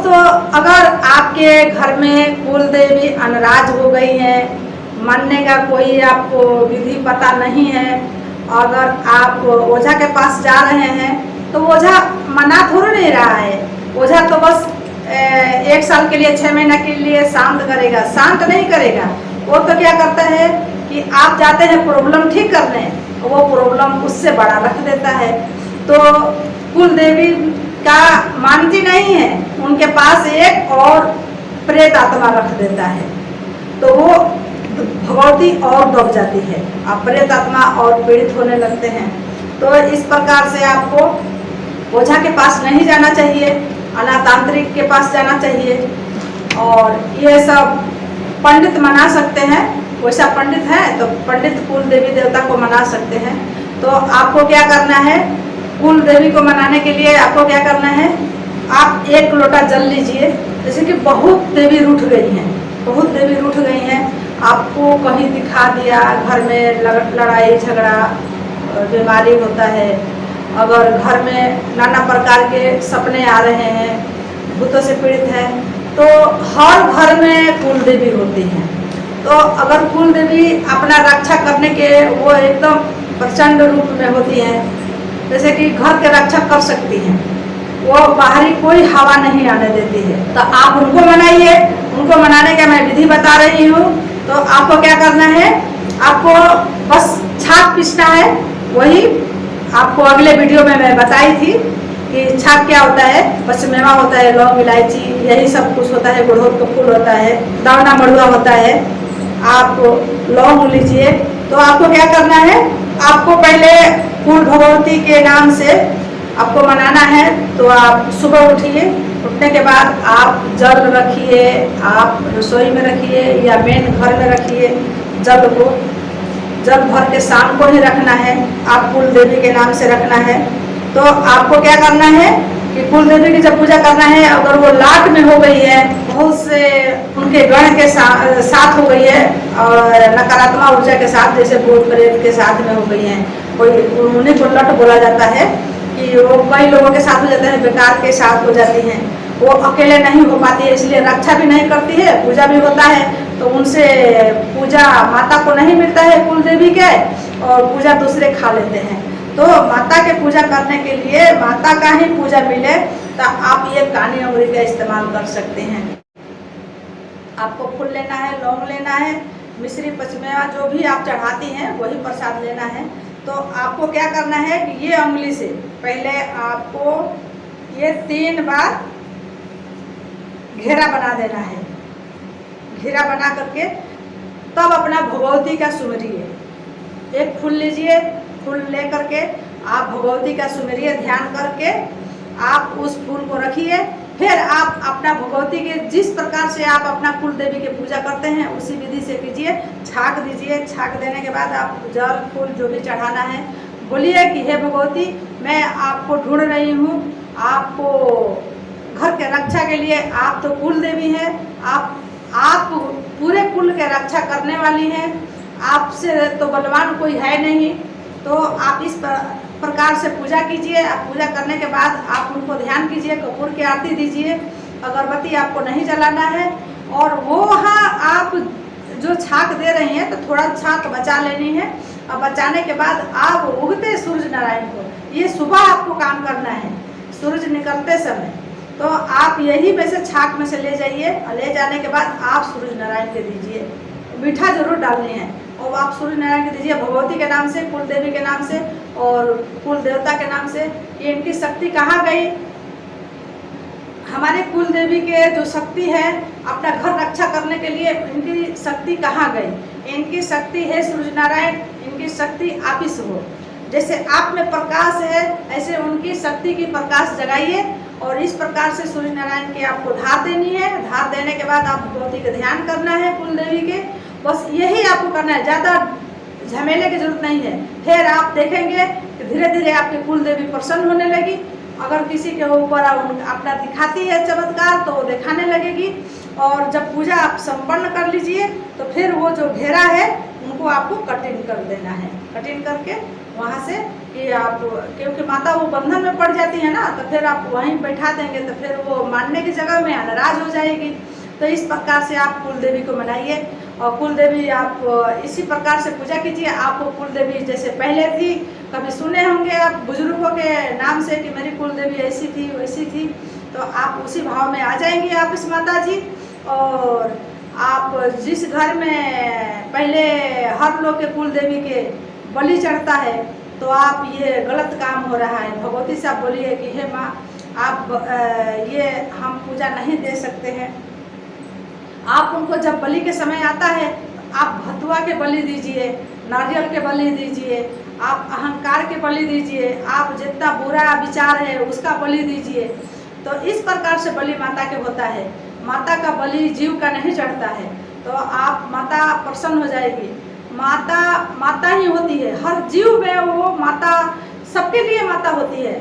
दोस्तों, अगर आपके घर में कुल देवी अनराज हो गई है, मानने का कोई आपको विधि पता नहीं है, अगर आप ओझा के पास जा रहे हैं तो ओझा मना थोड़ा नहीं रहा है। ओझा तो बस 1 साल के लिए 6 महीना के लिए शांत करेगा, शांत नहीं करेगा। वो तो क्या करता है कि आप जाते हैं प्रॉब्लम ठीक करने, वो प्रॉब्लम उससे बड़ा रख देता है। तो कुल देवी का मानती नहीं है, उनके पास एक और प्रेत आत्मा रख देता है, तो वो भगवती और दब जाती है, आप प्रेत आत्मा और पीड़ित होने लगते हैं। तो इस प्रकार से आपको ओझा के पास नहीं जाना चाहिए, अनातांत्रिक के पास जाना चाहिए। और ये सब पंडित मना सकते हैं, वैसा पंडित है तो पंडित कुल देवी देवता को मना सकते हैं। तो आपको क्या करना है, कुल देवी को मनाने के लिए आपको क्या करना है, आप 1 लोटा जल लीजिए। जैसे कि बहुत देवी रूठ गई हैं, बहुत देवी रूठ गई हैं, आपको कहीं दिखा दिया, घर में लड़ाई झगड़ा बीमारी होता है, अगर घर में नाना प्रकार के सपने आ रहे हैं, भूतों से पीड़ित है, तो हर घर में कुल देवी होती हैं। तो अगर कुल देवी अपना रक्षा करने के वो एकदम प्रचंड रूप में होती हैं, जैसे कि घर के रक्षा कर सकती हैं, वो बाहरी कोई हवा नहीं आने देती है। तो आप उनको मनाइए, उनको मनाने का मैं विधि बता रही हूँ। तो आपको क्या करना है, आपको बस छाक पीसना है, वही आपको अगले वीडियो में मैं बताई थी कि छाक क्या होता है। बस मेवा होता है, लौंग इलायची यही सब कुछ होता है, गुड़हल का फूल होता है, दावना मड़ुआ होता है। आप लौंग लीजिए। तो आपको क्या करना है, आपको पहले कुल भगवती के नाम से आपको मनाना है। तो आप सुबह उठिए, उठने के बाद आप जल रखिए, आप रसोई में रखिए या मेन घर में रखिए। जल को जल भर के शाम को ही रखना है, आप कुल देवी के नाम से रखना है। तो आपको क्या करना है कि कुल देवी की जब पूजा करना है, अगर वो लाट में हो गई है, बहुत से उनके गण के साथ हो गई है और नकारात्मक ऊर्जा के साथ, जैसे भूत प्रेत के साथ में हो गई है, कोई उन्हें को लट बोला जाता है कि वो कई लोगों के साथ हो जाता है, बेकार के साथ हो जाती हैं, वो अकेले नहीं हो पाती है, इसलिए रक्षा भी नहीं करती है, पूजा भी होता है तो उनसे पूजा माता को नहीं मिलता है कुल देवी के, और पूजा दूसरे खा लेते हैं। तो माता के पूजा करने के लिए माता का ही पूजा मिले, तो आप ये कानी अंगुरी का इस्तेमाल कर सकते हैं। आपको फूल लेना है, लौंग लेना है, मिश्री पचमेवा जो भी आप चढ़ाती हैं वही प्रसाद लेना है। तो आपको क्या करना है कि ये उंगली से पहले आपको ये 3 बार घेरा बना देना है। घेरा बना करके तब अपना भगवती का सुमरिए। एक फूल लीजिए, फूल ले करके आप भगवती का सुमरिए, ध्यान करके आप उस फूल को रखिए। फिर आप अपना भगवती के जिस प्रकार से आप अपना कुल देवी की पूजा करते हैं उसी विधि से कीजिए। छाक दीजिए, छाक देने के बाद आप जल फूल जो भी चढ़ाना है बोलिए कि हे भगवती, मैं आपको ढूंढ रही हूँ, आपको घर के रक्षा के लिए, आप तो कुल देवी हैं, आप पूरे कुल के रक्षा करने वाली हैं, आपसे तो बलवान कोई है नहीं। तो आप इस प्रकार से पूजा कीजिए। आप पूजा करने के बाद आप उनको ध्यान कीजिए, कपूर की आरती दीजिए, अगरबत्ती आपको नहीं जलाना है। और वो हाँ आप जो छाक दे रही हैं तो थोड़ा छाक बचा लेनी है, और बचाने के बाद आप उगते सूरज नारायण को, ये सुबह आपको काम करना है, सूरज निकलते समय। तो आप यही में से छाक में से ले जाइए, और ले जाने के बाद आप सूरज नारायण के दीजिए। मीठा जरूर डालनी है, और आप सूर्य नारायण के दीजिए भगवती के नाम से, कुल देवी के नाम से और कुल देवता के नाम से। ये इनकी शक्ति कहाँ गई, हमारे कुल देवी के जो शक्ति है अपना घर रक्षा करने के लिए, इनकी शक्ति कहाँ गई। इनकी शक्ति है सूर्य नारायण, इनकी शक्ति आप ही से हो। जैसे आप में प्रकाश है, ऐसे उनकी शक्ति की प्रकाश जगाइए। और इस प्रकार से सूर्य नारायण की आपको धार देनी है। धार देने के बाद आप भगवती का ध्यान करना है, कुल देवी के, बस यही आपको करना है, ज़्यादा झमेले की जरूरत नहीं है। फिर आप देखेंगे कि धीरे धीरे आपकी कुल देवी प्रसन्न होने लगी। अगर किसी के ऊपर अपना दिखाती है चमत्कार तो वो दिखाने लगेगी। और जब पूजा आप संपन्न कर लीजिए तो फिर वो जो घेरा है उनको आपको कटिंग कर देना है। कटिंग करके वहाँ से कि आप, क्योंकि माता वो बंधन में पड़ जाती है ना, तो फिर आप वहीं बैठा देंगे तो फिर वो मानने की जगह में नाराज हो जाएगी। तो इस प्रकार से आप कुल देवी को मनाइए और कुल देवी आप इसी प्रकार से पूजा कीजिए। आपको कुल देवी जैसे पहले थी, कभी सुने होंगे आप बुजुर्गों के नाम से कि मेरी कुल देवी ऐसी थी वैसी थी, तो आप उसी भाव में आ जाएंगी आप इस माता जी। और आप जिस घर में पहले हर लोग के कुल देवी के बलि चढ़ता है, तो आप ये गलत काम हो रहा है। भगवती से आप बोलिए कि हे माँ, आप ये हम पूजा नहीं दे सकते हैं। आप उनको जब बलि के समय आता है, आप भतुआ के बलि दीजिए, नारियल के बलि दीजिए, आप अहंकार के बलि दीजिए, आप जितना बुरा विचार है उसका बलि दीजिए। तो इस प्रकार से बलि माता के होता है। माता का बलि जीव का नहीं चढ़ता है, तो आप माता प्रसन्न हो जाएगी। माता माता ही होती है, हर जीव में वो माता सबके लिए माता होती है।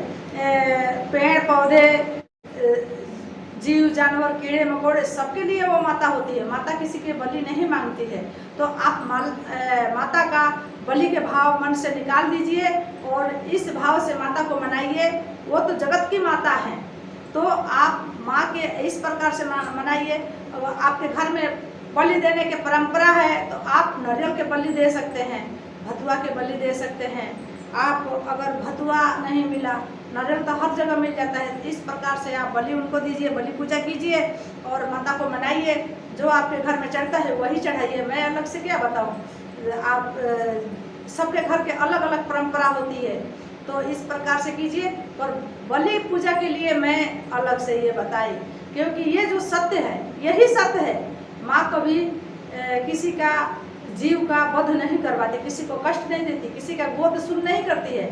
पेड़ पौधे, जीव जानवर, कीड़े मकोड़े, सबके लिए वो माता होती है। माता किसी के बलि नहीं मांगती है। तो आप माता का बलि के भाव मन से निकाल दीजिए और इस भाव से माता को मनाइए। वो तो जगत की माता है, तो आप माँ के इस प्रकार से मनाइए। आपके घर में बलि देने की परंपरा है, तो आप नारियल के बलि दे सकते हैं, भतुआ के बलि दे सकते हैं। आप अगर भतुआ नहीं मिला, नारियल तो हर जगह मिल जाता है, इस प्रकार से आप बलि उनको दीजिए, बलि पूजा कीजिए और माता को मनाइए। जो आपके घर में चढ़ता है वही चढ़ाइए। मैं अलग से क्या बताऊं, आप सबके घर के अलग अलग परंपरा होती है, तो इस प्रकार से कीजिए। और बलि पूजा के लिए मैं अलग से ये बताई, क्योंकि ये जो सत्य है यही सत्य है। माँ कभी किसी का जीव का वध नहीं करवाती, किसी को कष्ट नहीं देती, किसी का गोद सुन नहीं करती है।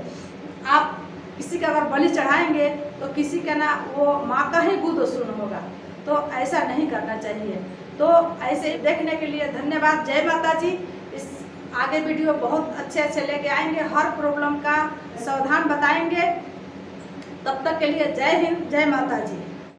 आप किसी का अगर बलि चढ़ाएंगे तो किसी का ना वो माँ का ही गोद सुन होगा, तो ऐसा नहीं करना चाहिए। तो ऐसे देखने के लिए धन्यवाद। जय माता जी। इस आगे वीडियो बहुत अच्छे लेके आएंगे, हर प्रॉब्लम का समाधान बताएंगे। तब तक के लिए जय हिंद, जय माता जी।